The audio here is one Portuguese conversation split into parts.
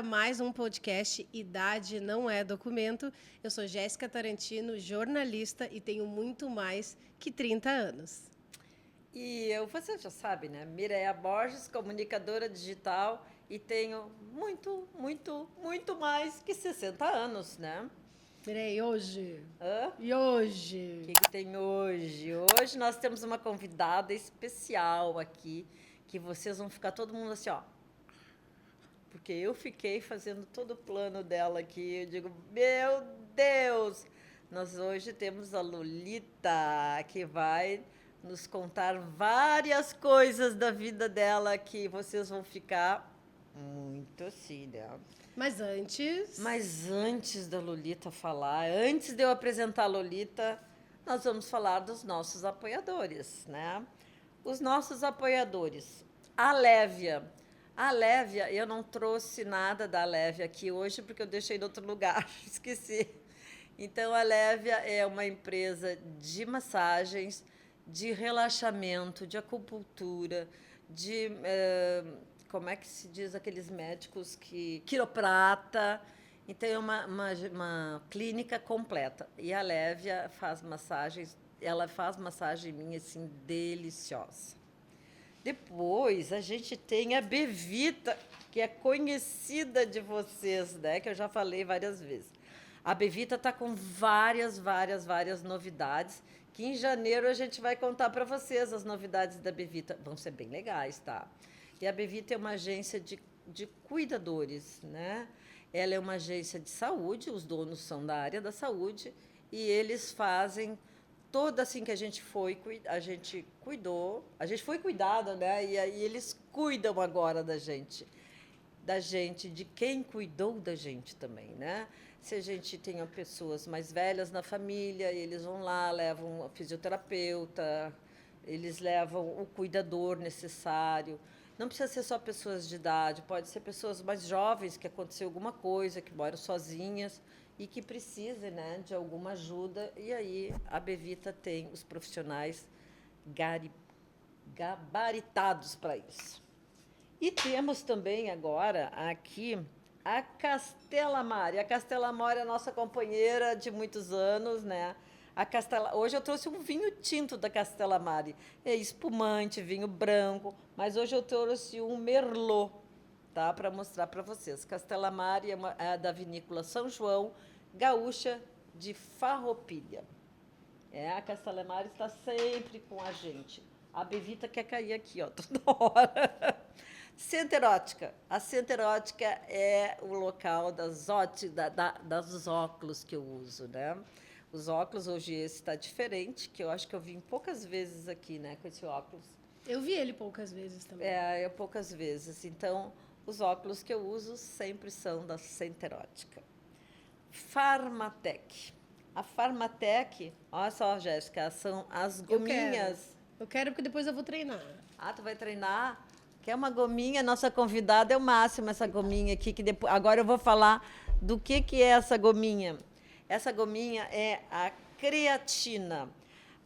para mais um podcast Idade Não É Documento. Eu sou Jéssica Tarantino, jornalista e tenho muito mais que 30 anos. Você já sabe, né? Mireia Borges, comunicadora digital e tenho muito mais que 60 anos, né? Mirei, hoje? Hã? E hoje? O que tem hoje? Hoje nós temos uma convidada especial aqui, que vocês vão ficar todo mundo assim, ó. Porque eu fiquei fazendo todo o plano dela aqui. Eu digo, meu Deus! Nós hoje temos a Lolita, que vai nos contar várias coisas da vida dela que vocês vão ficar muito assim, né? Mas Antes da Lolita falar, antes de eu apresentar a Lolita, nós vamos falar dos nossos apoiadores, né? Os nossos apoiadores. A Lévia. A Lévia, eu não trouxe nada da Lévia aqui hoje porque eu deixei em outro lugar, esqueci. Então, a Lévia é uma empresa de massagens, de relaxamento, de acupuntura, como é que se diz aqueles médicos que... quiroprata. Então, é uma clínica completa. E a Lévia faz massagens, ela faz massagem minha, assim, deliciosa. Depois, a gente tem a Bevita, que é conhecida de vocês, né? Que eu já falei várias vezes. A Bevita está com várias novidades, que em janeiro a gente vai contar para vocês as novidades da Bevita. Vão ser bem legais, tá? E a Bevita é uma agência de cuidadores, né? Ela é uma agência de saúde, os donos são da área da saúde, e eles fazem toda assim que a gente cuidou, a gente foi cuidado, né? E aí eles cuidam agora da gente, de quem cuidou da gente também, né? Se a gente tem pessoas mais velhas na família, eles vão lá, levam a fisioterapeuta, eles levam o cuidador necessário. Não precisa ser só pessoas de idade, pode ser pessoas mais jovens que aconteceu alguma coisa, que moram sozinhas e que precisem, né, de alguma ajuda. E aí a Bevita tem os profissionais gabaritados para isso. E temos também agora aqui a Castela Mari. A Castela Mari é a nossa companheira de muitos anos, né? Hoje eu trouxe um vinho tinto da Castela Mari. É espumante, vinho branco, mas hoje eu trouxe um Merlot, tá? Para mostrar para vocês. Castela Mari é da vinícola São João, gaúcha de Farroupilha. A Castela Mari está sempre com a gente. A Bevita quer cair aqui, ó, toda hora. Centro Erótica. A Centro Erótica é o local dos óculos que eu uso, né? Os óculos, hoje esse está diferente, que eu acho que eu vim poucas vezes aqui, né, com esse óculos. eu vi ele poucas vezes também. Poucas vezes. Então, os óculos que eu uso sempre são da Centro Erótica. Farmatec. A Farmatec, olha só, Jéssica, são as gominhas. Eu quero porque depois eu vou treinar. Ah, tu vai treinar? Quer uma gominha? Nossa convidada é o máximo, essa gominha aqui, que depois, agora eu vou falar do que é essa gominha. Essa gominha é a creatina.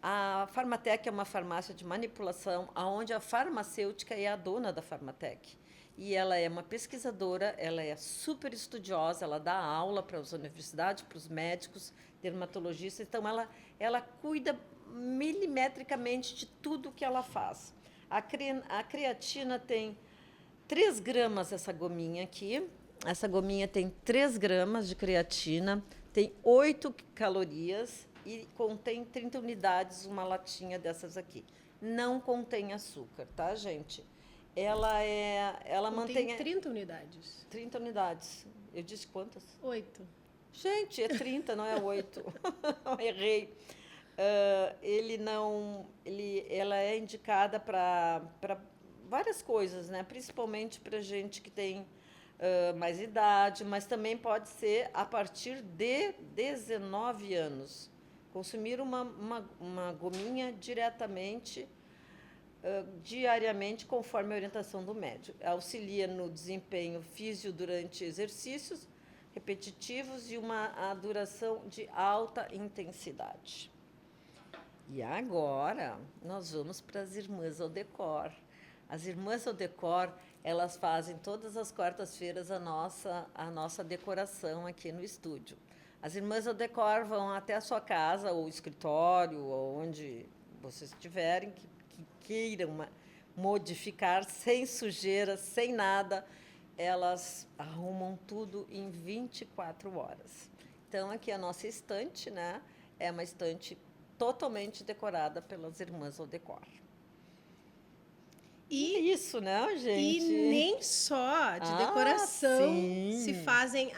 A Farmatec é uma farmácia de manipulação, onde a farmacêutica é a dona da Farmatec. E ela é uma pesquisadora, ela é super estudiosa, ela dá aula para as universidades, para os médicos, dermatologistas. Então, ela cuida milimetricamente de tudo que ela faz. A creatina tem 3 gramas, essa gominha aqui. Essa gominha tem 3 gramas de creatina, tem 8 calorias e contém 30 unidades, uma latinha dessas aqui. Não contém açúcar, tá, gente? Ela mantém 30 unidades. 30 unidades. Eu disse quantas? 8. Gente, é 30, não é 8. Errei. Ela é indicada para várias coisas, né? Principalmente para gente que tem mais idade, mas também pode ser a partir de 19 anos. Consumir uma gominha diariamente, conforme a orientação do médico. Auxilia no desempenho físico durante exercícios repetitivos e a duração de alta intensidade. E agora nós vamos para as Irmãs ao Decor. As Irmãs ao Decor elas fazem todas as quartas-feiras a nossa decoração aqui no estúdio. As irmãs do decor vão até a sua casa, ou escritório, ou onde vocês estiverem, que queiram modificar, sem sujeira, sem nada, elas arrumam tudo em 24 horas. Então, aqui a nossa estante, né, é uma estante totalmente decorada pelas irmãs ao decor. E isso, né, gente? E nem só de decoração sim. se fazem,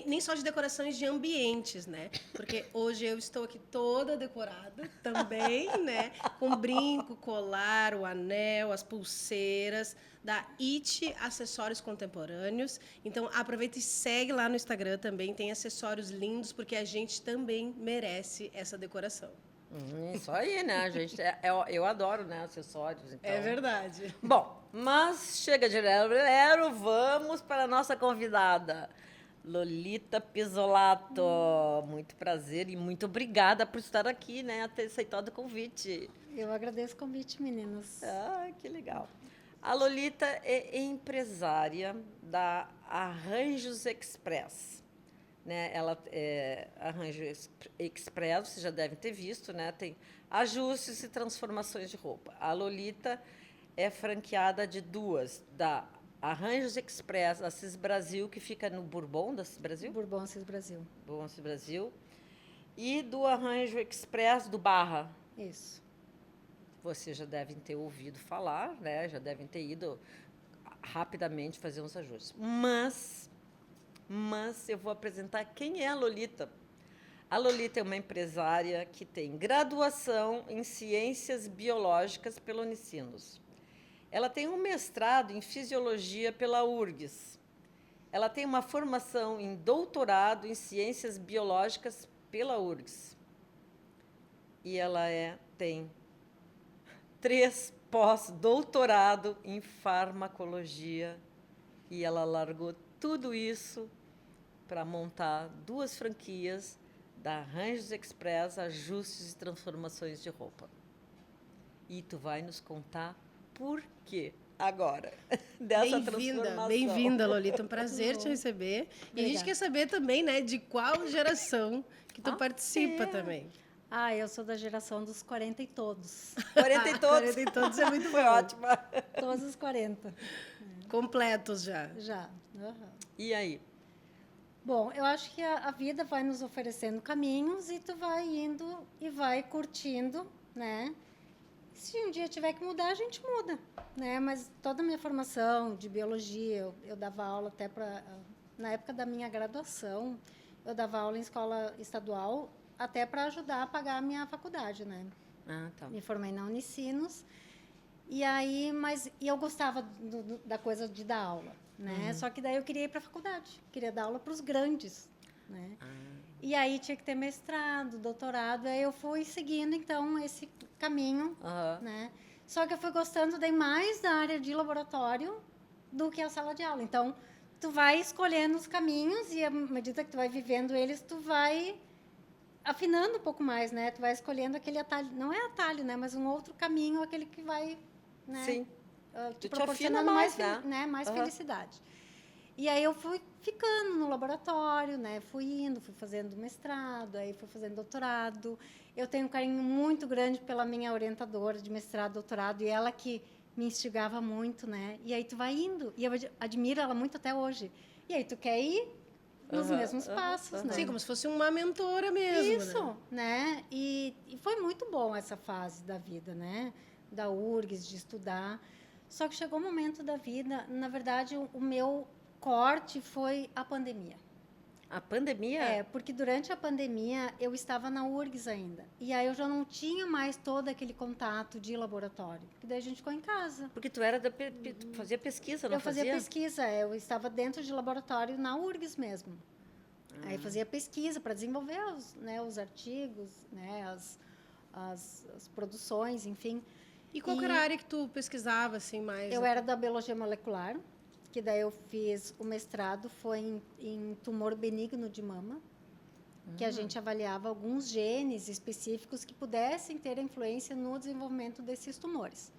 nem só de decorações de ambientes, né? Porque hoje eu estou aqui toda decorada também, né? Com brinco, colar, o anel, as pulseiras da IT Acessórios Contemporâneos. Então, aproveita e segue lá no Instagram também, tem acessórios lindos, porque a gente também merece essa decoração. Isso aí, né, gente? Eu adoro, né, acessórios. Então. É verdade. Bom, mas chega de lero, vamos para a nossa convidada, Lolita Pisolato. Muito prazer e muito obrigada por estar aqui, né, ter aceitado o convite. Eu agradeço o convite, meninas. Ah, que legal. A Lolita é empresária da Arranjos Express. Né, ela Arranjo Express, vocês já devem ter visto, né, tem ajustes e transformações de roupa. A Lolita é franqueada de duas, da Arranjos Express, a Cis Brasil, que fica no Bourbon da Cis Brasil? Bourbon Cis Brasil. Bourbon Cis Brasil. E do Arranjo Express do Barra. Isso. Vocês já devem ter ouvido falar, né, já devem ter ido rapidamente fazer uns ajustes. Mas eu vou apresentar quem é a Lolita. A Lolita é uma empresária que tem graduação em Ciências Biológicas pela Unicinos. Ela tem um mestrado em Fisiologia pela URGS. Ela tem uma formação em doutorado em Ciências Biológicas pela URGS. E ela tem 3 pós-doutorado em Farmacologia. E ela largou tudo isso para montar 2 franquias da Arranjos Express, ajustes e transformações de roupa. E tu vai nos contar por quê agora dessa transformação. Bem-vinda, Lolita. Um prazer te receber. E a gente quer saber também, né, de qual geração que tu participa também. Eu sou da geração dos 40 e todos. 40 e todos? 40 e todos é muito Foi bom. ótima. Todos os 40. Completos já. Já. Uhum. E aí? Bom, eu acho que a vida vai nos oferecendo caminhos e tu vai indo e vai curtindo, né? Se um dia tiver que mudar, a gente muda, né? Mas toda a minha formação de biologia, eu dava aula até na época da minha graduação, eu dava aula em escola estadual até para ajudar a pagar a minha faculdade, né? Tá. Me formei na Unicinos. E aí, eu gostava da coisa de dar aula, né? Só que daí eu queria ir para a faculdade, queria dar aula para os grandes, né? E aí tinha que ter mestrado, doutorado, aí eu fui seguindo então esse caminho, né? Só que eu fui gostando daí mais da área de laboratório do que a sala de aula. Então, tu vai escolhendo os caminhos e à medida que tu vai vivendo eles, tu vai afinando um pouco mais, né? Tu vai escolhendo aquele atalho, não é atalho, né? Mas um outro caminho, aquele que vai, né? Sim. Te proporcionando mais Uhum. felicidade. E aí eu fui ficando no laboratório, né? Fui fazendo mestrado, aí fui fazendo doutorado. Eu tenho um carinho muito grande pela minha orientadora de mestrado, doutorado, e ela que me instigava muito, né? E aí tu vai indo, e eu admiro ela muito até hoje. E aí tu quer ir nos mesmos passos, né? Sim, como se fosse uma mentora mesmo, Isso, né? E foi muito bom essa fase da vida, né? Da URGS, de estudar. Só que chegou um momento da vida, na verdade, o meu corte foi a pandemia. A pandemia? Porque durante a pandemia eu estava na URGS ainda. E aí eu já não tinha mais todo aquele contato de laboratório. Porque daí a gente ficou em casa. Porque tu era tu fazia pesquisa, não Eu fazia pesquisa, eu estava dentro de laboratório na URGS mesmo. Aí eu fazia pesquisa para desenvolver os artigos, né, as produções, enfim. E qual era a área que tu pesquisava assim mais? Eu era da biologia molecular, que daí eu fiz o mestrado, foi em tumor benigno de mama, que a gente avaliava alguns genes específicos que pudessem ter influência no desenvolvimento desses tumores.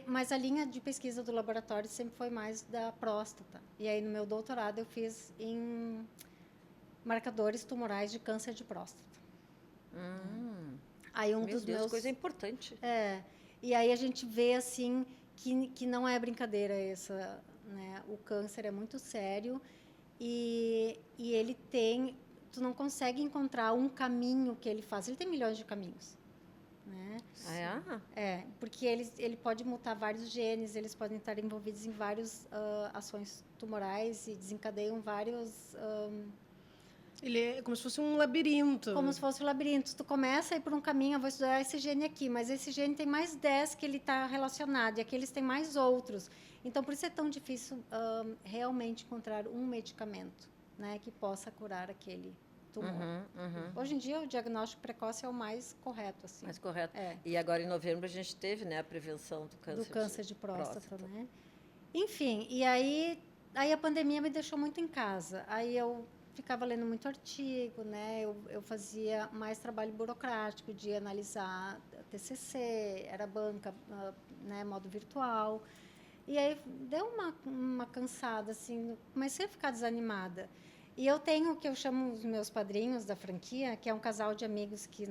Mas a linha de pesquisa do laboratório sempre foi mais da próstata. E aí, no meu doutorado, eu fiz em marcadores tumorais de câncer de próstata. Aí Meu Deus, coisa importante. E aí a gente vê assim que não é brincadeira essa, né? O câncer é muito sério e ele tem, tu não consegue encontrar um caminho que ele faz. Ele tem milhões de caminhos, né? Porque ele pode mutar vários genes, eles podem estar envolvidos em várias ações tumorais e desencadeiam vários Ele é como se fosse um labirinto. como se fosse um labirinto. Tu começa a ir por um caminho, eu vou estudar esse gene aqui, mas esse gene tem mais 10 que ele está relacionado, e aqueles têm mais outros. Então, por isso é tão difícil realmente encontrar um medicamento, né, que possa curar aquele tumor. Hoje em dia, o diagnóstico precoce é o mais correto. Assim. Mais correto. E agora, em novembro, a gente teve, né, a prevenção do câncer de próstata. Né? Enfim, e aí a pandemia me deixou muito em casa. Aí eu ficava lendo muito artigo, né? Eu fazia mais trabalho burocrático de analisar TCC, era banca, né, modo virtual. E aí deu uma cansada, assim, comecei a ficar desanimada. E eu tenho o que eu chamo os meus padrinhos da franquia, que é um casal de amigos que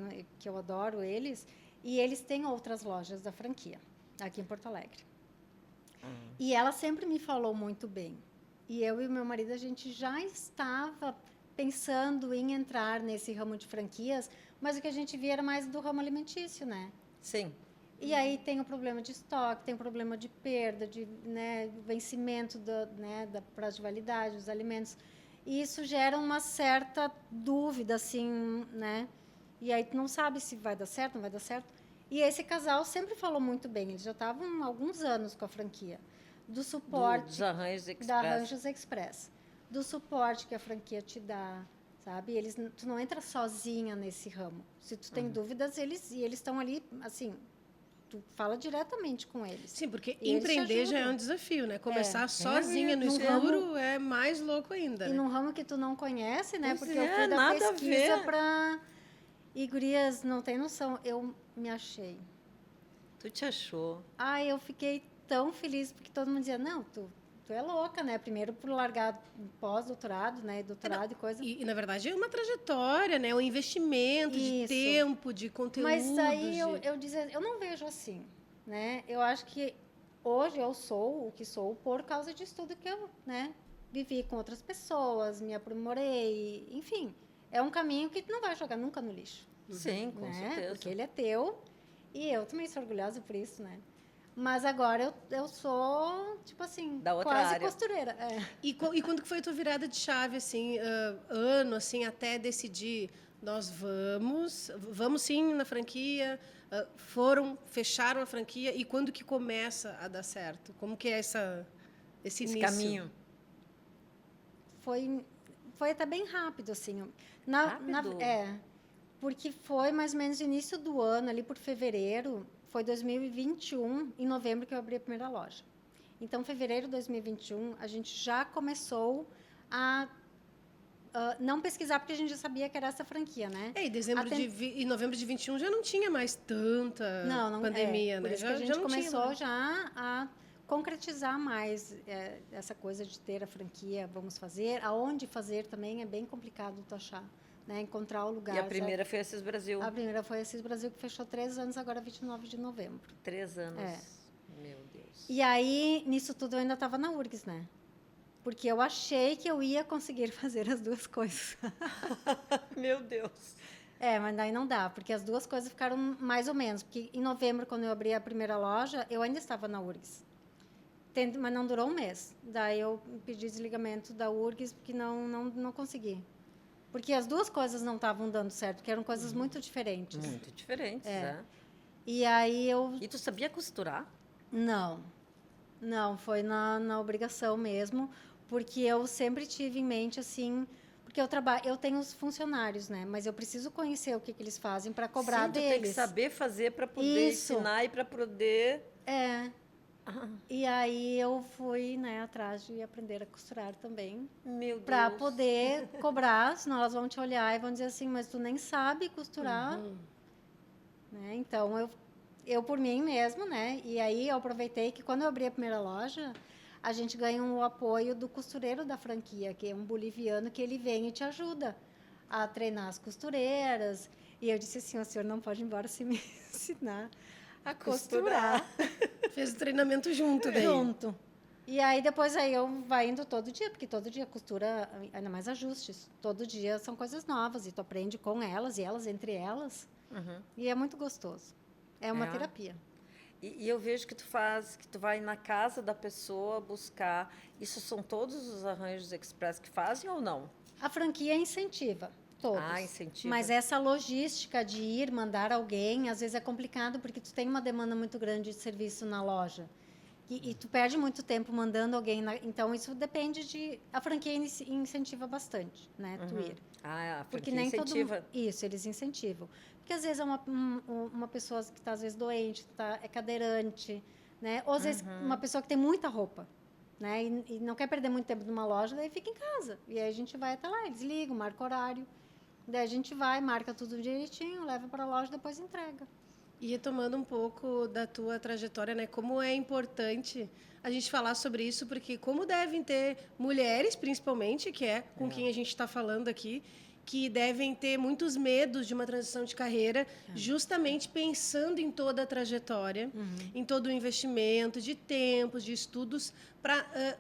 eu adoro eles, e eles têm outras lojas da franquia, aqui em Porto Alegre. E ela sempre me falou muito bem. E eu e o meu marido, a gente já estava pensando em entrar nesse ramo de franquias, mas o que a gente via era mais do ramo alimentício, né? Sim. E aí tem o problema de estoque, tem o problema de perda, de vencimento da prazo de validade dos alimentos. E isso gera uma certa dúvida, assim, né? E aí tu não sabe se vai dar certo, não vai dar certo. E esse casal sempre falou muito bem, eles já estavam há alguns anos com a franquia. Do suporte da Arranjos Express. Do suporte que a franquia te dá, sabe? Tu não entra sozinha nesse ramo. Se tu tem dúvidas, eles estão ali, assim, tu fala diretamente com eles. Sim, porque empreender já é um desafio, né? Começar sozinha no escuro é mais louco ainda. E né? num ramo que tu não conhece, né? Pois porque eu fui da pesquisa para... E, gurias, não tem noção, eu me achei. Tu te achou? Eu fiquei tão feliz, porque todo mundo dizia, não, tu é louca, né? Primeiro por largar pós-doutorado, né? Doutorado e coisa. E, na verdade, é uma trajetória, né? Um investimento de tempo, de conteúdo. Mas aí eu dizia, eu não vejo assim, né? Eu acho que hoje eu sou o que sou por causa de estudo que eu, né? Vivi com outras pessoas, me aprimorei, enfim. É um caminho que tu não vai jogar nunca no lixo. Sim, com certeza. Porque ele é teu e eu também sou orgulhosa por isso, né? Mas agora eu sou, tipo assim, da outra quase área. costureira. E quando que foi a tua virada de chave, assim, ano, assim, até decidir, nós vamos sim na franquia, fecharam a franquia, e quando que começa a dar certo? Como que é esse início? Caminho? Foi até bem rápido, assim. Rápido? Porque foi mais ou menos no início do ano, ali por fevereiro, foi 2021, em novembro, que eu abri a primeira loja. Então, fevereiro de 2021, a gente já começou a não pesquisar, porque a gente já sabia que era essa franquia, né? Em novembro de 21 já não tinha mais tanta pandemia, né? Por isso que a gente começou já a concretizar mais essa coisa de ter a franquia, vamos fazer. Aonde fazer também é bem complicado tu achar. Né, encontrar o lugar. E a primeira foi a Assis Brasil. A primeira foi a Assis Brasil, que fechou 3 anos, agora 29 de novembro. 3 anos. Meu Deus. E aí, nisso tudo, eu ainda estava na URGS, né? Porque eu achei que eu ia conseguir fazer as duas coisas. Meu Deus. Mas daí não dá, porque as duas coisas ficaram mais ou menos. Porque em novembro, quando eu abri a primeira loja, eu ainda estava na URGS. Mas não durou um mês. Daí eu pedi desligamento da URGS, porque não consegui. Porque as duas coisas não estavam dando certo, porque eram coisas muito diferentes. Muito diferentes, E aí eu... E tu sabia costurar? Não, foi na obrigação mesmo, porque eu sempre tive em mente, assim... Porque eu tenho os funcionários, né? Mas eu preciso conhecer o que eles fazem para cobrar deles. Sim, tu tem que saber fazer para poder ensinar e para poder... E aí eu fui, né, atrás de aprender a costurar também. Meu Deus. Para poder cobrar, senão elas vão te olhar e vão dizer assim, mas tu nem sabe costurar. Né? Então, eu por mim mesmo, né? E aí eu aproveitei que quando eu abri a primeira loja, a gente ganha um apoio do costureiro da franquia, que é um boliviano, que ele vem e te ajuda a treinar as costureiras. E eu disse assim, o senhor não pode ir embora sem me ensinar a costurar. Fez o treinamento junto daí. Junto. E aí depois aí eu vai indo todo dia, porque todo dia costura, ainda mais ajustes. Todo dia são coisas novas e tu aprende com elas e elas entre elas. E é muito gostoso. É uma terapia. E eu vejo que tu vai na casa da pessoa buscar. Isso são todos os arranjos express que fazem ou não? A franquia incentiva todos. Ah, incentiva. Mas essa logística de ir, mandar alguém, às vezes é complicado porque tu tem uma demanda muito grande de serviço na loja. E tu perde muito tempo mandando alguém. Então, isso depende de... A franquia incentiva bastante, né? Tu ir. Ah, a Porque franquia nem incentiva. todo mundo... Isso, eles incentivam. Porque, às vezes, é uma pessoa que está, às vezes, doente, é cadeirante, né? Ou, às vezes, uma pessoa que tem muita roupa, né? E não quer perder muito tempo numa loja, daí fica em casa. E aí a gente vai até lá, eles ligam, marca horário. Daí a gente vai, marca tudo direitinho, leva para a loja e depois entrega. E retomando um pouco da tua trajetória, né? Como é importante a gente falar sobre isso, porque como devem ter mulheres, principalmente, que é com quem a gente está falando aqui, que devem ter muitos medos de uma transição de carreira, justamente pensando em toda a trajetória, em todo o investimento, de tempos, de estudos,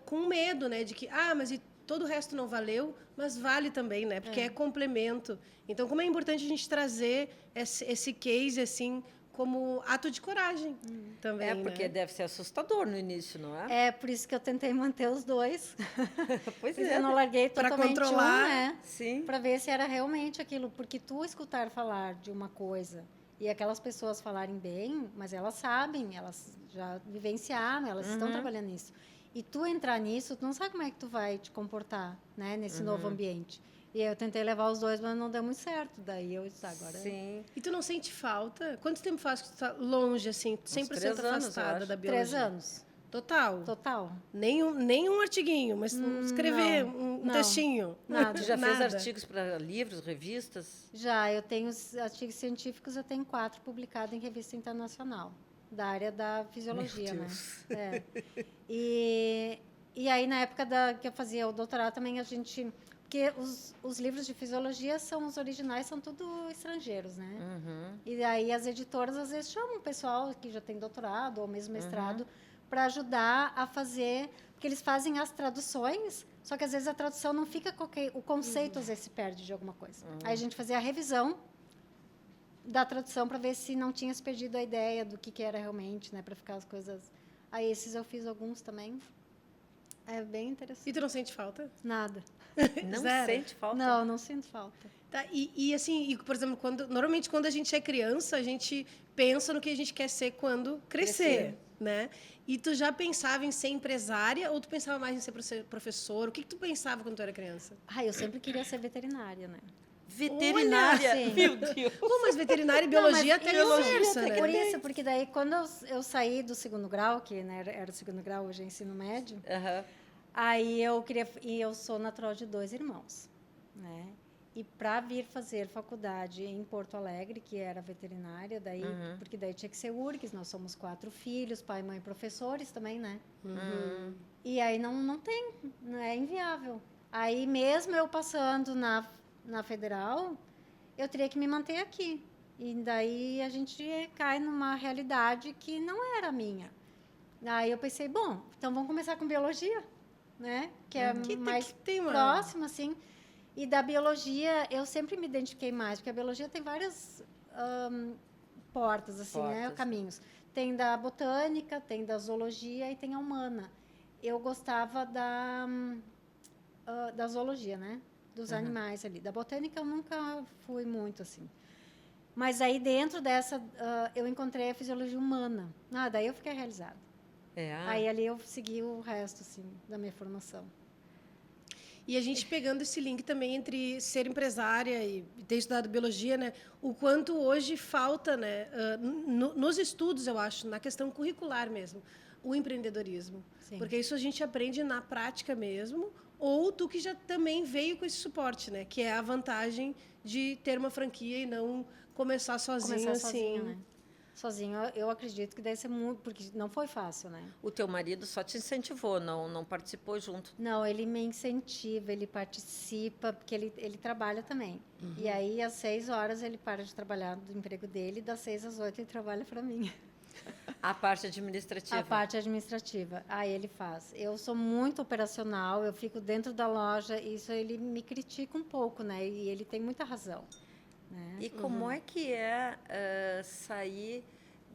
com medo, né? De que, mas e todo o resto não valeu, mas vale também, né? Porque é complemento. Então, como é importante a gente trazer esse case, assim, como ato de coragem também, porque né? deve ser assustador no início, não é? É por isso que eu tentei manter os dois. Pois Eu não larguei Pra totalmente controlar. um, né? Sim. Para ver se era realmente aquilo. Porque tu escutar falar de uma coisa e aquelas pessoas falarem bem, mas elas sabem, elas já vivenciaram, elas estão trabalhando nisso. E tu entrar nisso, tu não sabe como é que tu vai te comportar, né? Nesse novo ambiente. E aí eu tentei levar os dois, mas não deu muito certo. Daí eu disse, agora... Sim. E tu não sente falta? Quanto tempo faz que tu tá longe, assim, 100% 3 anos, eu afastada acho. da biologia? 3 anos. Total? Total. Nem um artiguinho, mas escrever um não. textinho. Nada. Tu já fez Nada. artigos para livros, revistas? Já, eu tenho os artigos científicos, eu tenho 4 publicados em revista internacional, da área da fisiologia, Meu né? Deus. É. E aí, na época que eu fazia o doutorado, também a gente... Porque os livros de fisiologia os originais são tudo estrangeiros, né? E aí as editoras, às vezes, chamam o pessoal que já tem doutorado ou mesmo mestrado para ajudar a fazer... Porque eles fazem as traduções, só que, às vezes, a tradução não fica... O conceito, às vezes, se perde de alguma coisa. Aí a gente fazia a revisão da tradução para ver se não tinha se perdido a ideia do que era realmente, né? Para ficar as coisas... Aí esses eu fiz alguns também. É bem interessante. E tu não sente falta? Nada. Não Zero. sente falta? Não sinto falta. Tá, assim, por exemplo, normalmente quando a gente é criança, a gente pensa no que a gente quer ser quando crescer, né? E tu já pensava em ser empresária ou tu pensava mais em ser professor? O que tu pensava quando tu era criança? Eu sempre queria ser veterinária, né? Veterinária? Olha, sim. Meu Deus. Pô, mas veterinária e biologia até conversa, né? Por isso, porque daí quando eu saí do 2º grau, que né, era o 2º grau, hoje é ensino médio, aí eu sou natural de 2 irmãos, né? E para vir fazer faculdade em Porto Alegre, que era veterinária, daí, porque daí tinha que ser URGS, nós somos 4 filhos, pai, mãe, professores também, né? E aí não tem, não é inviável. Aí mesmo eu passando na federal, eu teria que me manter aqui. E daí a gente cai numa realidade que não era minha. Aí eu pensei, bom, então vamos começar com biologia, né? Que é mais próximo, assim. E da biologia, eu sempre me identifiquei mais, porque a biologia tem várias portas, assim, né? Caminhos. Tem da botânica, tem da zoologia e tem a humana. Eu gostava da zoologia, né? Dos animais ali. Da botânica eu nunca fui muito, assim. Mas aí dentro dessa, eu encontrei a fisiologia humana. Daí eu fiquei realizada. Aí ali eu segui o resto, assim, da minha formação. E a gente pegando esse link também entre ser empresária e ter estudado biologia, né? O quanto hoje falta, né? Nos estudos, eu acho, na questão curricular mesmo, o empreendedorismo. Sim. Porque isso a gente aprende na prática mesmo, ou tu que já também veio com esse suporte, né? Que é a vantagem de ter uma franquia e não começar sozinho, assim. Né? Sozinho, eu acredito que deve ser muito, porque não foi fácil, né? O teu marido só te incentivou, não participou junto. Não, ele me incentiva, ele participa, porque ele trabalha também. E aí, às 6 horas, ele para de trabalhar do emprego dele, e das 6 às 8 ele trabalha para mim. A parte administrativa. A parte administrativa, aí ele faz. Eu sou muito operacional, eu fico dentro da loja, e isso ele me critica um pouco, né? E ele tem muita razão. Né? E como é que é sair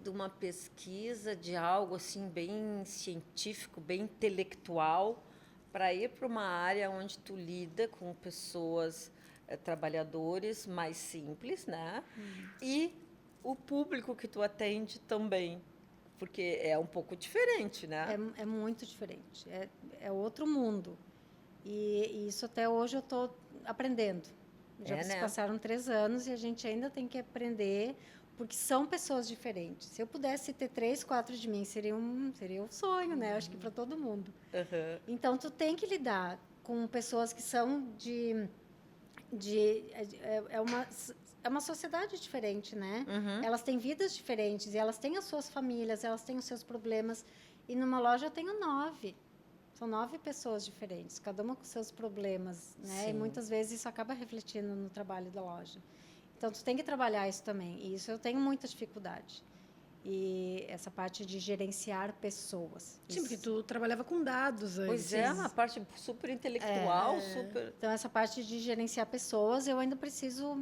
de uma pesquisa, de algo assim bem científico, bem intelectual, para ir para uma área onde tu lida com pessoas, trabalhadores mais simples, né? E o público que tu atende também, porque é um pouco diferente, né? É muito diferente, é outro mundo. E isso até hoje eu estou aprendendo. Já se né? passaram 3 anos e a gente ainda tem que aprender, porque são pessoas diferentes. Se eu pudesse ter 3, 4 de mim, seria um sonho, né? Acho que para todo mundo. Uhum. Então, tu tem que lidar com pessoas que são é uma sociedade diferente, né? Elas têm vidas diferentes e elas têm as suas famílias, elas têm os seus problemas. E numa loja eu tenho 9. São 9 pessoas diferentes, cada uma com seus problemas, né? Sim. E muitas vezes isso acaba refletindo no trabalho da loja. Então, tu tem que trabalhar isso também. E isso eu tenho muita dificuldade. E essa parte de gerenciar pessoas. Sim, porque tu trabalhava com dados antes. Pois é, uma parte super intelectual, super... Então, essa parte de gerenciar pessoas, eu ainda preciso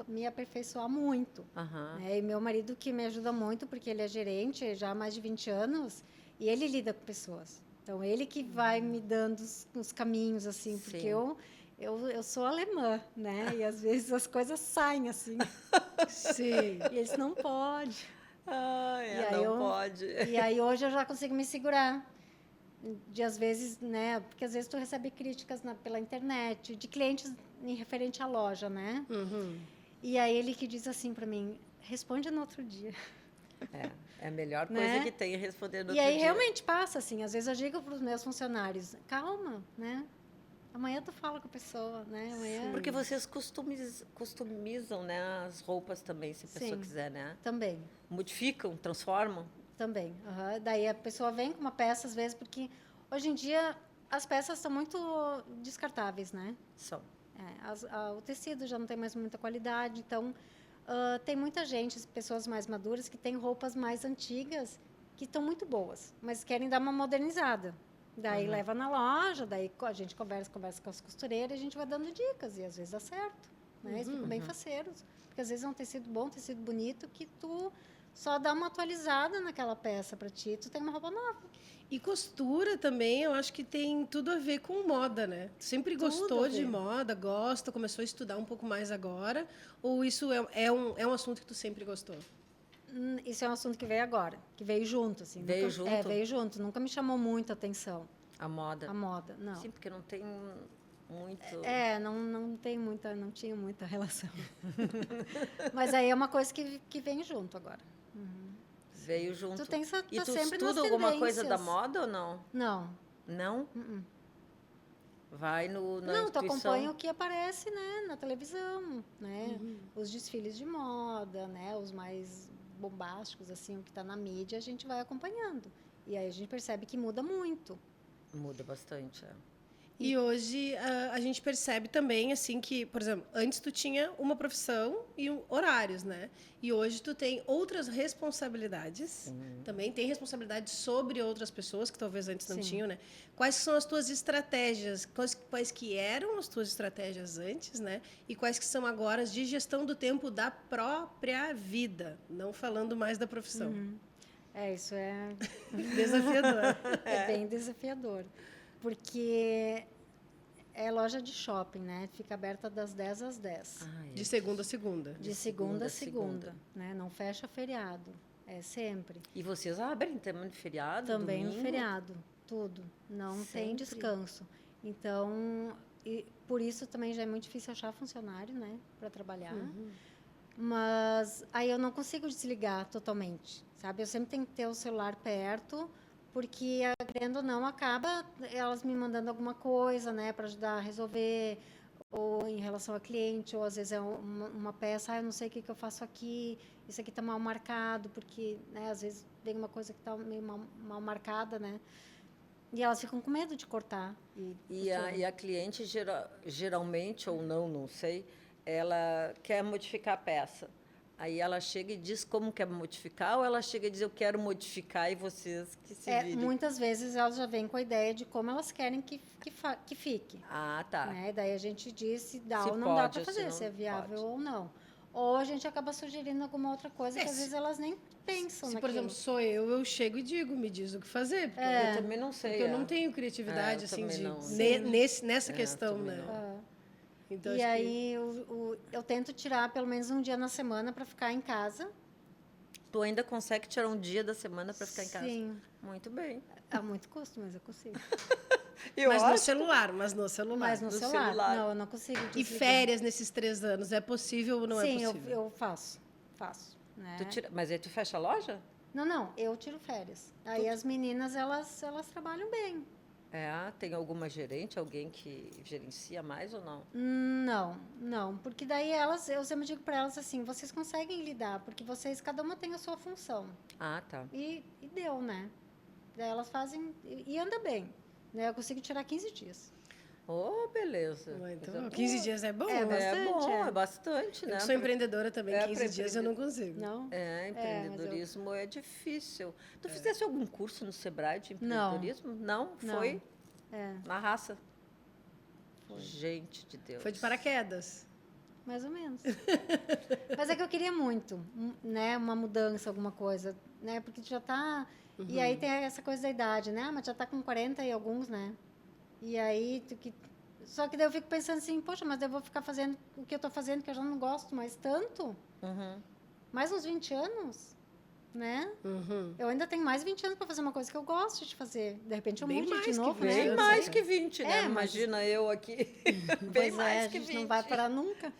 me aperfeiçoar muito. Aham. Né? E meu marido que me ajuda muito, porque ele é gerente já há mais de 20 anos, e ele lida com pessoas. Então, ele que vai me dando os caminhos, assim, porque Sim. eu sou alemã, né? E às vezes as coisas saem assim. Sim. E eles não pode. Ai, E aí não pode. E aí hoje eu já consigo me segurar. De às vezes, né? Porque às vezes tu recebe críticas pela internet, de clientes em referente à loja, né? E aí ele que diz assim para mim, responde no outro dia. É a melhor coisa Né? que tem responder no E outro aí dia. realmente passa assim, às vezes eu digo para os meus funcionários, calma, né? Amanhã tu fala com a pessoa, né? Amanhã Porque vocês customizam, né, as roupas também, se a pessoa Sim. quiser, né? também. Modificam, transformam. Também. Daí a pessoa vem com uma peça, às vezes, porque hoje em dia as peças estão muito descartáveis, né? São. O tecido já não tem mais muita qualidade, então tem muita gente, pessoas mais maduras, que têm roupas mais antigas que estão muito boas, mas querem dar uma modernizada. Daí leva na loja, daí a gente conversa com as costureiras, e a gente vai dando dicas, e às vezes dá certo. Né? Eles ficam bem faceiros, porque às vezes é um tecido bom, um tecido bonito, que tu só dá uma atualizada naquela peça para ti, tu tem uma roupa nova. E costura também, eu acho que tem tudo a ver com moda, né? Tu sempre Tudo gostou a de ver. moda, gosta, começou a estudar um pouco mais agora? Ou isso é um assunto que tu sempre gostou? Isso é um assunto que veio agora, que veio junto, assim. Veio nunca, junto? veio junto. Nunca me chamou muita atenção A moda. a moda, não. Sim, porque não tem muito... Não tem muita, não tinha muita relação. Mas aí é uma coisa que vem junto agora. Veio junto. Tu tem que E tá tu sempre nas estuda alguma coisa da tendências. moda ou não? Não. Não? Vai na Não, tu intuição. acompanha o que aparece, né, na televisão, né? Os desfiles de moda, né, os mais bombásticos, assim, o que está na mídia, a gente vai acompanhando. E aí a gente percebe que muda muito. Muda bastante, E hoje a gente percebe também assim que, por exemplo, antes tu tinha uma profissão e horários, né? E hoje tu tem outras responsabilidades. Também tem responsabilidade sobre outras pessoas que talvez antes não Sim. tinham, né? Quais são as tuas estratégias? Quais que eram as tuas estratégias antes, né? E quais que são agora as de gestão do tempo da própria vida, não falando mais da profissão. Isso é Desafiador. bem desafiador. Porque é loja de shopping, né? Fica aberta das 10 às 10. De segunda a segunda. De segunda a segunda, né? Não fecha feriado. É sempre. E vocês abrem também no feriado? Também no domingo? feriado, tudo. Não tem Sempre. descanso. Então, por isso também já é muito difícil achar funcionário, né? Para trabalhar. Mas aí eu não consigo desligar totalmente, sabe? Eu sempre tenho que ter o celular perto, porque, querendo ou não, acaba elas me mandando alguma coisa, né? Para ajudar a resolver. ou em relação a cliente, ou às vezes é uma peça, eu não sei o que eu faço aqui, isso aqui está mal marcado, porque, né, às vezes vem uma coisa que está meio mal marcada, né? E elas ficam com medo de cortar. E a cliente, geralmente, ou não sei, ela quer modificar a peça. Aí ela chega e diz como quer modificar, ou ela chega e diz, eu quero modificar, e vocês que se virem? Muitas vezes elas já vêm com a ideia de como elas querem que fique. Ah, tá. Né? Daí a gente diz se dá Se ou não dá pode para ou se fazer, não se é viável pode. ou não. Ou a gente acaba sugerindo alguma outra coisa que às vezes elas nem pensam Se, por naquilo. exemplo, sou eu chego e digo, me diz o que fazer. Porque, Eu também não sei. porque eu não tenho criatividade, eu assim, também de, não. nessa questão, também né? não. Então, E acho que- aí eu tento tirar pelo menos um dia na semana para ficar em casa. Tu ainda consegue tirar um dia da semana para ficar em casa? Sim. Muito bem. Há muito custo, mas eu consigo. mas no celular, mas no celular. Mas no celular. Não, eu não consigo E desligar. férias nesses 3 anos, é possível ou não Sim, é possível? eu faço. Né? Mas aí tu fecha a loja? Não, eu tiro férias. Aí as meninas, elas trabalham bem. Tem alguma gerente, alguém que gerencia mais ou não? Não, porque daí eu sempre digo para elas assim, vocês conseguem lidar, porque cada uma tem a sua função. Ah, tá. E deu, né? Daí elas fazem, e anda bem. Né? Eu consigo tirar 15 dias. Oh, beleza. Então, Coisa 15 boa. dias é bom. É né? É bom, bastante, é bastante, Eu né? que sou empreendedora também, 15 para dias eu não consigo. Não? Empreendedorismo é difícil. Tu fizesse algum curso no Sebrae de Não. empreendedorismo? Não? Não. Foi? É, Na raça? Foi. Gente de Deus. Foi de paraquedas. mais ou menos. Mas é que eu queria muito, né? Uma mudança, alguma coisa, né? Porque tu já tá... E aí tem essa coisa da idade, né? Mas já tá com 40 e alguns, né? E aí, só que daí eu fico pensando assim, poxa, mas eu vou ficar fazendo o que eu tô fazendo, que eu já não gosto mais tanto. Uhum. Mais uns 20 anos, né? Uhum. Eu ainda tenho mais 20 anos para fazer uma coisa que eu gosto de fazer. De repente eu Bem mudo mais de que novo, 20 né? Bem anos, mais né? que 20, né? Mas- Imagina eu aqui. Bem Pois mais a que gente 20. não vai parar nunca.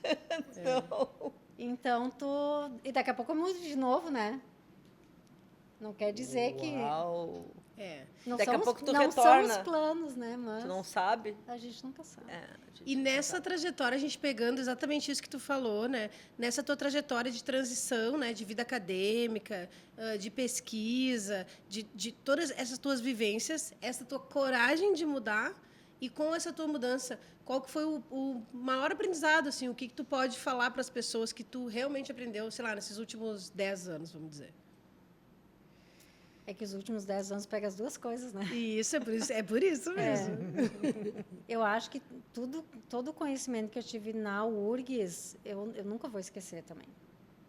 Não. Então, E daqui a pouco eu mudo de novo, né? Não quer dizer que... Uau. É. Não Daqui a são pouco tu não retorna. são os planos, né? Mas Tu não sabe? a gente nunca sabe. A gente E não nessa sabe. trajetória, a gente pegando exatamente isso que tu falou, né? Nessa tua trajetória de transição, né? De vida acadêmica, de pesquisa, de todas essas tuas vivências, essa tua coragem de mudar e com essa tua mudança, qual que foi o maior aprendizado, assim? O que tu pode falar para as pessoas que tu realmente aprendeu, sei lá, nesses últimos 10 anos, vamos dizer? É que os últimos 10 anos pegam as duas coisas, né? E isso é por isso mesmo. Eu acho que todo o conhecimento que eu tive na URGS, eu nunca vou esquecer também.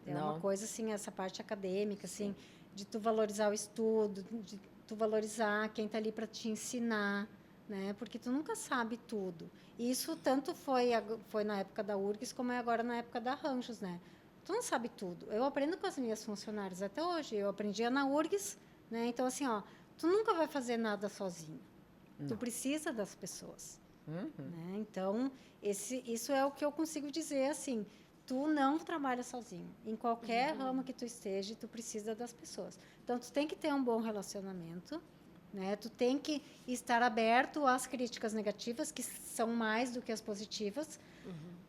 É Não. uma coisa, assim, essa parte acadêmica, assim, de tu valorizar o estudo, de tu valorizar quem está ali para te ensinar, né? Porque tu nunca sabe tudo. E isso tanto foi na época da URGS, como é agora na época da Ranchos, né? Tu não sabe tudo. Eu aprendo com as minhas funcionárias até hoje. Eu aprendia na URGS, né? Então, assim, tu nunca vai fazer nada sozinho. Tu precisa das pessoas. Uhum. Né? Então, isso é o que eu consigo dizer, assim, tu não trabalha sozinho. Em qualquer ramo que tu esteja, tu precisa das pessoas. Então, tu tem que ter um bom relacionamento, né? Tu tem que estar aberto às críticas negativas, que são mais do que as positivas,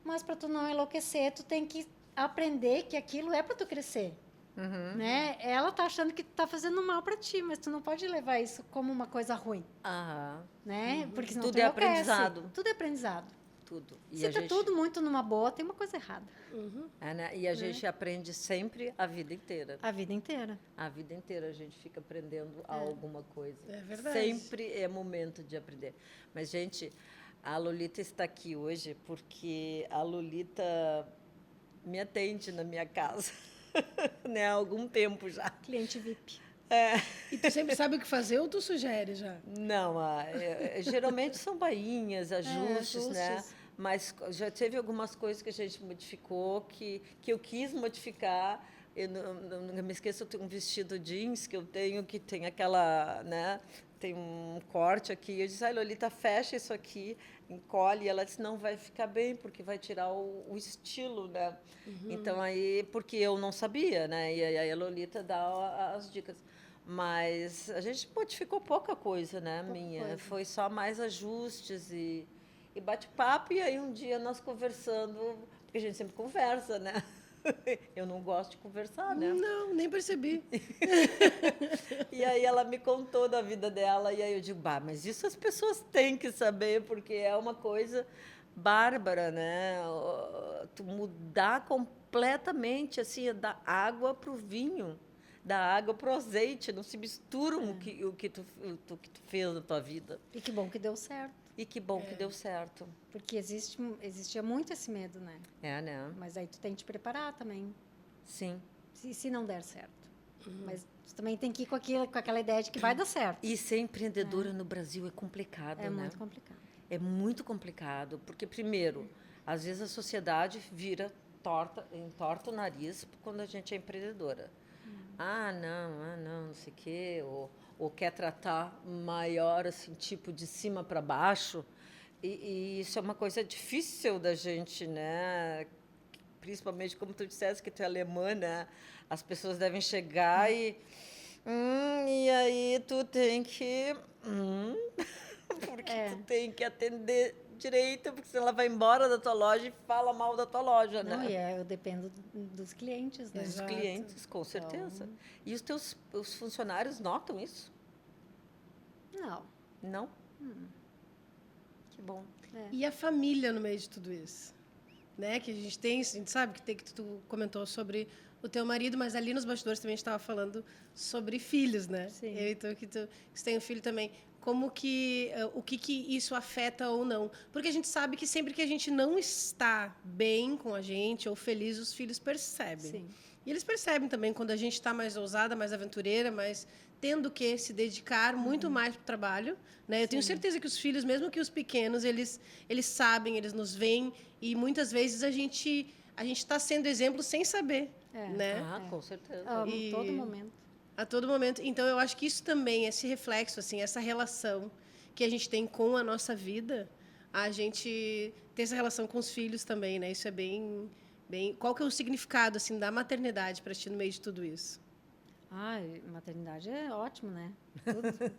mas para tu não enlouquecer, tu tem que aprender que aquilo é para tu crescer. Uhum. Né? Ela tá achando que tá fazendo mal para ti, mas tu não pode levar isso como uma coisa ruim, Ah, né? Porque senão Tudo tu é enlouquece. aprendizado. Tudo é aprendizado. tudo. E Se a tá gente, tudo muito numa boa, tem uma coisa errada. né? E a gente aprende sempre a vida inteira. A vida inteira. A vida inteira a gente fica aprendendo alguma coisa. É verdade. Sempre é momento de aprender. Mas, gente, a Lolita está aqui hoje porque a Lolita me atende na minha casa, né? Há algum tempo já. Cliente VIP. E tu sempre sabe o que fazer ou tu sugere já? Não, geralmente são bainhas, ajustes, né? ajustes. Mas já teve algumas coisas que a gente modificou, que eu quis modificar. Eu não me esqueço, eu tenho um vestido jeans que eu tenho, que tem aquela, né? Tem um corte aqui. Eu disse, ai, Lolita, fecha isso aqui, encolhe. E ela disse, não, vai ficar bem, porque vai tirar o estilo, né? Então, aí, porque eu não sabia, né? E aí a Lolita dá as dicas. Mas a gente modificou pouca coisa, né, minha? coisa. Foi só mais ajustes e e bate papo, e aí um dia nós conversando, porque a gente sempre conversa, né? Eu não gosto de conversar, né? Não, nem percebi. E aí ela me contou da vida dela, e aí eu digo, bah, mas isso as pessoas têm que saber, porque é uma coisa bárbara, né? Tu mudar completamente, assim, da água para o vinho, da água para o azeite, não se misturam o que tu fez na tua vida. E que bom que deu certo. E que bom que deu certo. Porque existia muito esse medo, né? É, né? Mas aí tu tem que te preparar também, Sim. se não der certo. Mas tu também tem que ir com aquela ideia de que vai dar certo. E ser empreendedora no Brasil é complicado, É né? muito complicado. É muito complicado, porque, primeiro, às vezes a sociedade vira entorta o nariz quando a gente é empreendedora. Ah, não sei o quê, ou quer tratar maior, assim, tipo, de cima para baixo. E isso é uma coisa difícil da gente, né? Principalmente, como tu disseste, que tu é alemã, né? As pessoas devem chegar e aí tu tem que... porque tu tem que atender direito, porque senão ela vai embora da tua loja e fala mal da tua loja, Não, né? eu dependo dos clientes, né? Dos Exato. clientes, com certeza. E os funcionários notam isso? Não. Não? Que bom. E a família no meio de tudo isso? Né? Que a gente sabe que tu comentou sobre o teu marido, mas ali nos bastidores também a gente estava falando sobre filhos, né? Sim. Então, que tu tem um filho também. Como que, o que isso afeta ou não? Porque a gente sabe que sempre que a gente não está bem com a gente ou feliz, os filhos percebem. Sim. E eles percebem também quando a gente está mais ousada, mais aventureira, mais tendo que se dedicar muito mais para o trabalho, né? Eu tenho certeza que os filhos, mesmo que os pequenos, eles sabem, eles nos veem e muitas vezes a gente está sendo exemplo sem saber, né? Ah, com certeza. Em todo momento. A todo momento. Então, eu acho que isso também, esse reflexo, assim, essa relação que a gente tem com a nossa vida, a gente ter essa relação com os filhos também, né? Isso é bem... Qual que é o significado, assim, da maternidade para ti no meio de tudo isso? Maternidade é ótimo, né?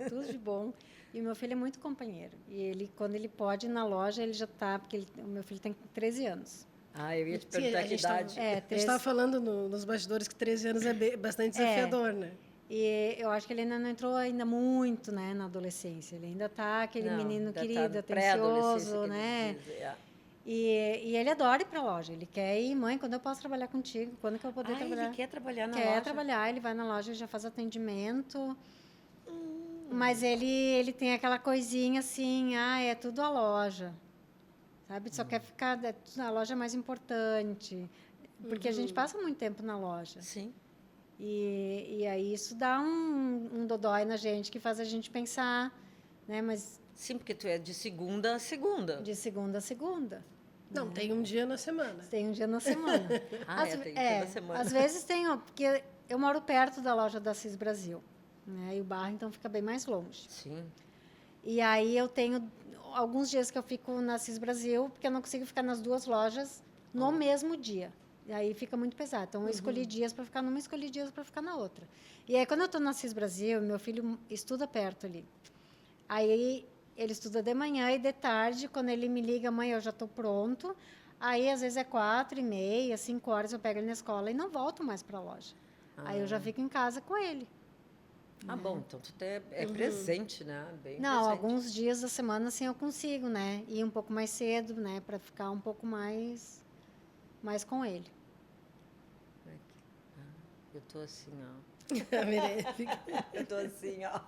Tudo de bom. E o meu filho é muito companheiro. E ele, quando ele pode ir na loja, ele já está... Porque o meu filho tem 13 anos. Eu ia te perguntar que idade. A gente estava falando nos bastidores que 13 anos é bastante desafiador, né? E eu acho que ele ainda não entrou ainda muito, né, na adolescência. Ele ainda está aquele menino querido, atencioso, né? E ele adora ir para a loja. Ele quer ir, mãe, quando eu posso trabalhar contigo? Quando que eu vou poder trabalhar? Ele quer trabalhar na loja? Quer trabalhar, ele vai na loja, já faz atendimento. Mas ele tem aquela coisinha assim, é tudo a loja. Sabe? Só quer ficar... A loja é mais importante. Porque a gente passa muito tempo na loja. Sim. E aí isso dá um dodói na gente, que faz a gente pensar, né? Mas sim, porque tu é de segunda a segunda. de segunda a segunda. Não, tem um dia na semana. Tem um dia na semana. Tem um dia na semana. Às vezes tem, porque eu moro perto da loja da Cis Brasil, né? E o bairro, então, fica bem mais longe. Sim. E aí eu tenho alguns dias que eu fico na Cis Brasil, porque eu não consigo ficar nas duas lojas no mesmo dia. E aí fica muito pesado. Então, eu escolhi dias para ficar numa, escolhi dias para ficar na outra. E aí, quando eu estou na Cis Brasil, meu filho estuda perto ali. Aí, ele estuda de manhã e de tarde. Quando ele me liga, mãe, eu já estou pronto. Aí, às vezes, é 4h30, 5 horas, eu pego ele na escola e não volto mais para a loja. Aí, eu já fico em casa com ele. Bom, então tu é presente, né? Bem Não, presente. alguns dias da semana, assim, eu consigo, né? Ir um pouco mais cedo, né? Para ficar um pouco mais com ele. Eu tô assim, ó. Eu tô assim, ó.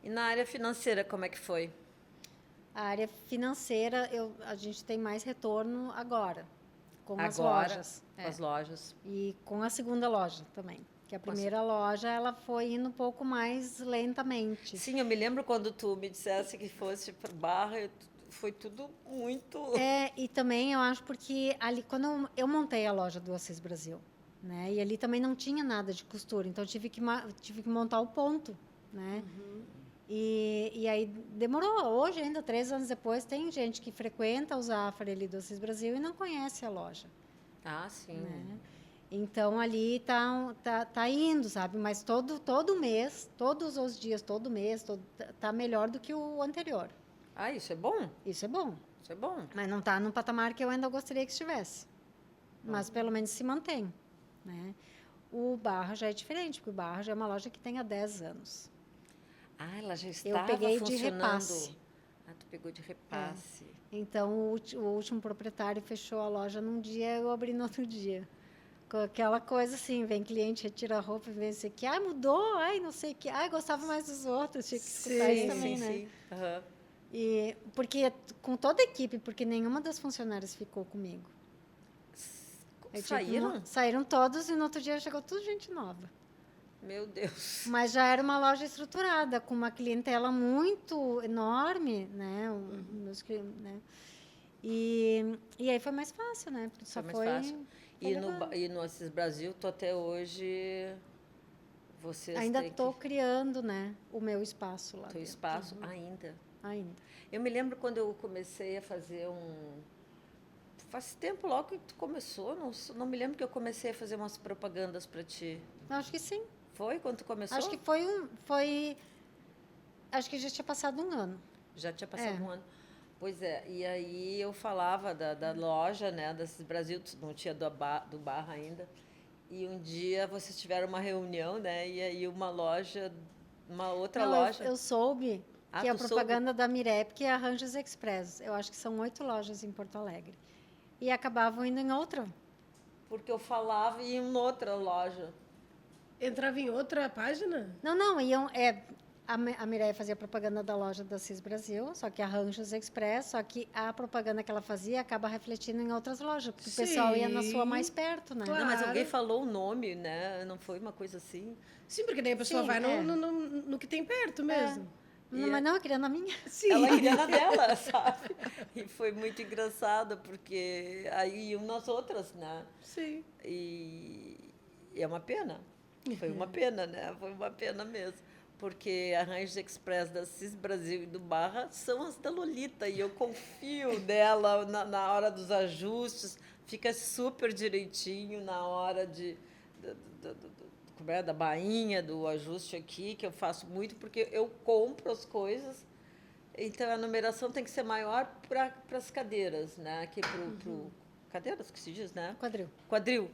E na área financeira, como é que foi? A área financeira, a gente tem mais retorno agora, com as lojas. Com as lojas. E com a segunda loja também. Que a primeira loja, ela foi indo um pouco mais lentamente. Sim, eu me lembro quando tu me dissesse que fosse para Barra, foi tudo muito... E também eu acho porque ali, quando eu montei a loja do Assis Brasil, né? E ali também não tinha nada de costura, então eu tive que montar o ponto, né? E aí demorou. Hoje, ainda 3 anos depois, tem gente que frequenta o Zafari ali do Assis Brasil e não conhece a loja. Sim. Né? Então, ali tá indo, sabe? Mas todo mês, todos os dias, todo mês, tá melhor do que o anterior. Isso é bom? Isso é bom. Isso é bom. Mas não está no patamar que eu ainda gostaria que estivesse. Mas pelo menos se mantém, né? O Barra já é diferente, porque o Barra já é uma loja que tem há 10 anos. Ah, ela já Eu estava peguei de funcionando. repasse. Ah, tu pegou de repasse. Então, o último proprietário fechou a loja num dia, eu abri no outro dia. Com aquela coisa assim, vem cliente, retira a roupa e vê isso aqui. Ai, mudou, ai, não sei o que. Ai, gostava mais dos outros. Tinha que escutar isso também, né? Sim. Aham. E, porque com toda a equipe, porque nenhuma das funcionárias ficou comigo. Saíram? Saíram todos e no outro dia chegou tudo gente nova. Meu Deus. Mas já era uma loja estruturada, com uma clientela muito enorme, né? Né? E aí foi mais fácil, né? Porque só Foi mais fácil. foi E levando. no Assis Brasil, tu até hoje, vocês Ainda têm estou criando, né? O meu espaço lá teu dentro. espaço ainda. Ainda. Eu me lembro quando eu comecei a fazer Faz tempo logo que tu começou, não me lembro que eu comecei a fazer umas propagandas para ti. Acho que sim. Foi quando tu começou? Acho que acho que já tinha passado um ano. Já tinha passado um ano. Pois é, e aí eu falava da loja, né, da Assis Brasil, tu não tinha do Barra ainda. E um dia vocês tiveram uma reunião, né, e aí uma outra Não, loja. eu soube que a tu propaganda da Mirep é a Ranges Express. Eu acho que são 8 lojas em Porto Alegre. E acabavam indo em outra. Porque eu falava e ia em outra loja. Entrava em outra página? Não, a Mireia fazia propaganda da loja da Cis Brasil, só que a Ranchos Express, só que a propaganda que ela fazia acaba refletindo em outras lojas, porque o pessoal ia na sua mais perto, né? Claro. Não, mas alguém falou o nome, né? Não foi uma coisa assim? Sim, porque daí a pessoa Sim, vai é. no que tem perto mesmo. Não, mas não, eu queria na minha. Sim. Ela queria na dela, sabe? E foi muito engraçado, porque aí iam nas outras, né? Sim. E é uma pena. Foi uma pena, né? Foi uma pena mesmo. Porque a Range Express da Cis Brasil e do Barra são as da Lolita. E eu confio nela na hora dos ajustes. Fica super direitinho na hora da bainha, do ajuste aqui, que eu faço muito, porque eu compro as coisas. Então, a numeração tem que ser maior para as cadeiras, né? Aqui cadeiras que se diz, né? Quadril.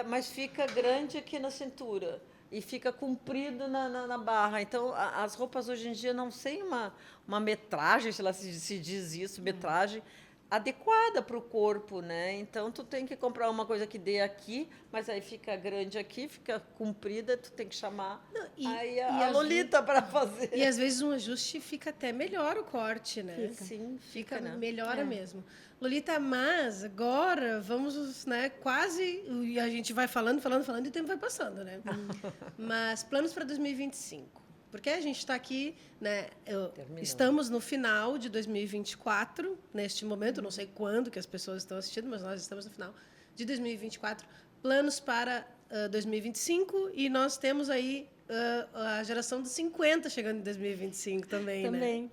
Mas fica grande aqui na cintura e fica comprido na barra. Então, as roupas hoje em dia não têm uma metragem, sei lá se diz isso, metragem adequada para o corpo, né? Então, tu tem que comprar uma coisa que dê aqui, mas aí fica grande aqui, fica comprida, tu tem que chamar a Lolita para fazer. E às vezes um ajuste fica até melhor o corte, né? Sim, Fica né? melhora mesmo. Lolita, mas agora vamos, né, quase, e a gente vai falando, e o tempo vai passando, né? Mas planos para 2025. Porque a gente está aqui, né? Estamos no final de 2024, neste momento, não sei quando que as pessoas estão assistindo, mas nós estamos no final de 2024. Planos para 2025 e nós temos aí a geração dos 50 chegando em 2025 também, né? Também,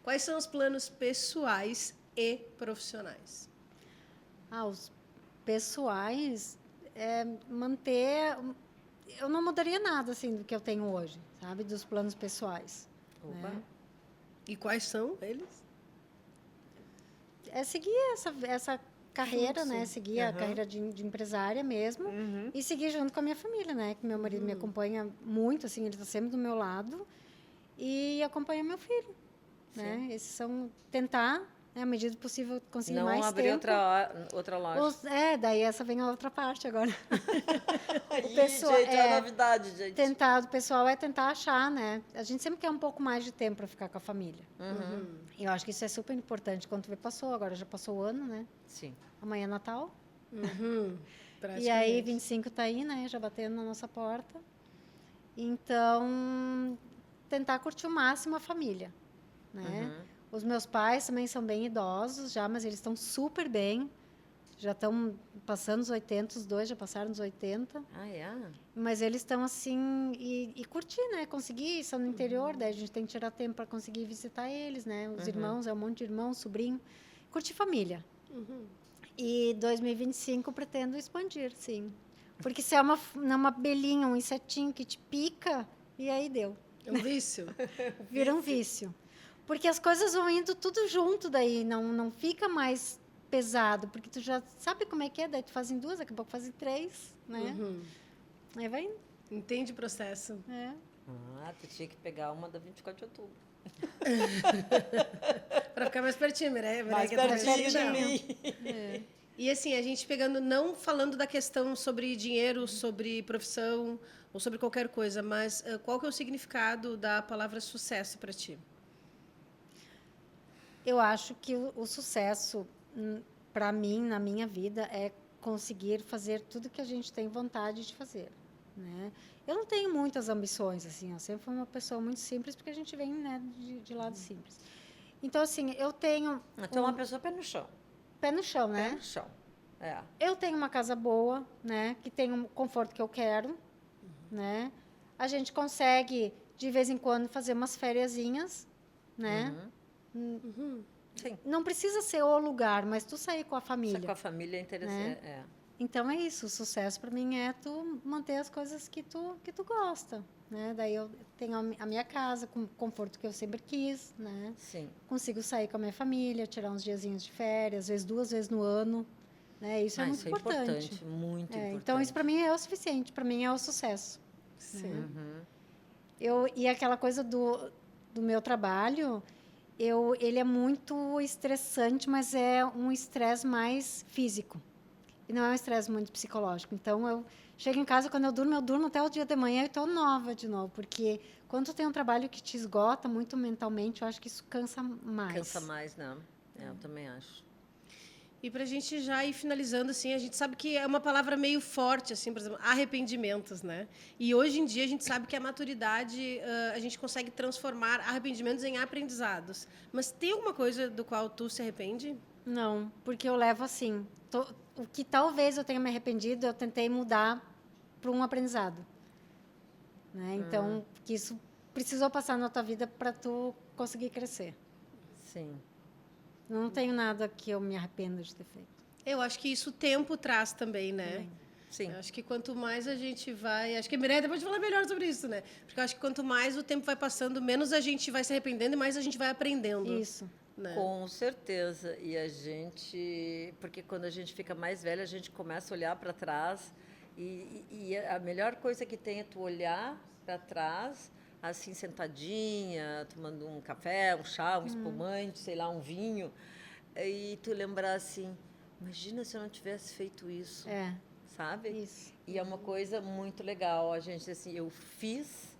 Quais são os planos pessoais e profissionais? Os pessoais, manter... Eu não mudaria nada, assim, do que eu tenho hoje, sabe? Dos planos pessoais. Né? E quais são eles? É seguir essa carreira, né? Seguir a carreira de empresária mesmo e seguir junto com a minha família, né? Que meu marido me acompanha muito, assim, ele está sempre do meu lado e acompanha meu filho, né? Esses são tentar, né, à medida do possível, conseguir mais tempo. Não abrir outra loja. Daí essa vem a outra parte agora. O pessoal, gente, é a novidade, gente. O pessoal tentar achar, né? A gente sempre quer um pouco mais de tempo para ficar com a família. E eu acho que isso é super importante. Quando tu vê, agora já passou o ano, né? Sim. Amanhã é Natal. E aí, 25 está aí, né? Já batendo na nossa porta. Então, tentar curtir o máximo a família, né? Os meus pais também são bem idosos já, mas eles estão super bem. Já estão passando os 80, os dois já passaram os 80. Ah, é? Mas eles estão assim, e curtir, né? Conseguir, são no interior, daí a gente tem que tirar tempo para conseguir visitar eles, né? Os irmãos, é um monte de irmão, sobrinho. Curtir família. E 2025 pretendo expandir, sim. Porque se é uma abelhinha, um insetinho que te pica, e aí deu. É um vício? Vira um vício. Porque as coisas vão indo tudo junto daí, não fica mais pesado, porque tu já sabe como é que é, daí tu faz em 2, daqui a pouco faz em 3, né? Uhum. Aí vai indo. Entende o processo. É. Tu tinha que pegar uma da 24 de outubro. Para ficar mais pertinho, né? Mais pertinho de mim. É. E assim, a gente pegando, não falando da questão sobre dinheiro, sobre profissão ou sobre qualquer coisa, mas qual que é o significado da palavra sucesso para ti? Eu acho que o sucesso, para mim, na minha vida, é conseguir fazer tudo que a gente tem vontade de fazer, né? Eu não tenho muitas ambições, assim, eu sempre fui uma pessoa muito simples, porque a gente vem, né, de lado simples. Então, assim, eu tenho... Então, uma pessoa pé no chão. Pé no chão, Pé né? no chão. É. Eu tenho uma casa boa, né? Que tem o conforto que eu quero, né? A gente consegue, de vez em quando, fazer umas fériasinhas, né? Sim. Não precisa ser o lugar, mas tu sair com a família. Só com a família é interessante. Né? Então, é isso. O sucesso, para mim, é tu manter as coisas que tu gosta, né? Daí eu tenho a minha casa, com o conforto que eu sempre quis, né? Sim. Consigo sair com a minha família, tirar uns diazinhos de férias, às vezes 2 vezes no ano, né? Isso é muito isso importante. É importante, muito importante. Então, isso para mim é o suficiente, para mim é o sucesso. Sim. E aquela coisa do meu trabalho, ele é muito estressante, mas é um estresse mais físico. E não é um estresse muito psicológico. Então, eu chego em casa, quando eu durmo até o dia de manhã e estou nova de novo. Porque quando tu tem um trabalho que te esgota muito mentalmente, eu acho que isso cansa mais. Cansa mais, não. Eu também acho. E para a gente já ir finalizando, assim, a gente sabe que é uma palavra meio forte, assim, por exemplo, arrependimentos, né? E hoje em dia a gente sabe que a maturidade, a gente consegue transformar arrependimentos em aprendizados. Mas tem alguma coisa do qual tu se arrepende? Não, porque eu levo assim. O que talvez eu tenha me arrependido, eu tentei mudar para um aprendizado. Né? Então, que isso precisou passar na tua vida para tu conseguir crescer. Sim. Não tenho nada que eu me arrependa de ter feito. Eu acho que isso o tempo traz também, né? Também. Sim. Eu acho que quanto mais a gente vai... Acho que a Mireia pode falar melhor sobre isso, né? Porque eu acho que quanto mais o tempo vai passando, menos a gente vai se arrependendo e mais a gente vai aprendendo. Isso. Né? Com certeza. E a gente... Porque quando a gente fica mais velha, a gente começa a olhar para trás. E a melhor coisa que tem é tu olhar para trás, assim, sentadinha, tomando um café, um chá, um espumante, sei lá, um vinho. E tu lembrar assim, imagina se eu não tivesse feito isso. Sabe? Isso. E é uma coisa muito legal. A gente, assim, eu fiz,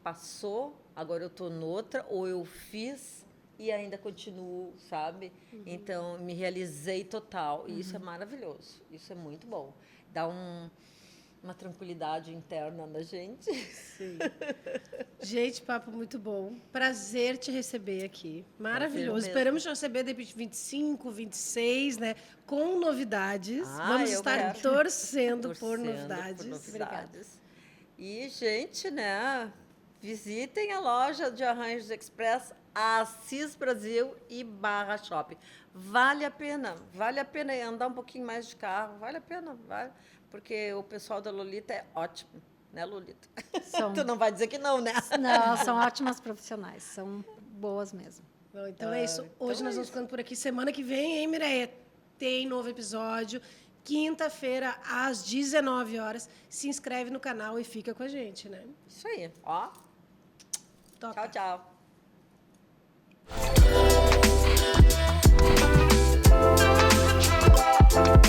passou, agora eu estou noutra, ou eu fiz e ainda continuo, sabe? Então, me realizei total. E isso é maravilhoso. Isso é muito bom. Dá uma tranquilidade interna na gente. Sim. Gente, papo muito bom. Prazer te receber aqui. Maravilhoso. Esperamos te receber de 25, 26, né? Com novidades. Vamos estar torcendo por novidades. Obrigada. E, gente, né? Visitem a loja de Arranjos Express, Assis Brasil e Barra Shopping. Vale a pena andar um pouquinho mais de carro, vale a pena, porque o pessoal da Lolita é ótimo, né, Lolita? Tu não vai dizer que não, né? Não, são ótimas profissionais, são boas mesmo. Bom, então é isso. Hoje nós vamos ficando por aqui. Semana que vem, hein, Mireia? Tem novo episódio. Quinta-feira, às 19 horas. Se inscreve no canal e fica com a gente, né? Isso aí, ó. Toca. Tchau, tchau.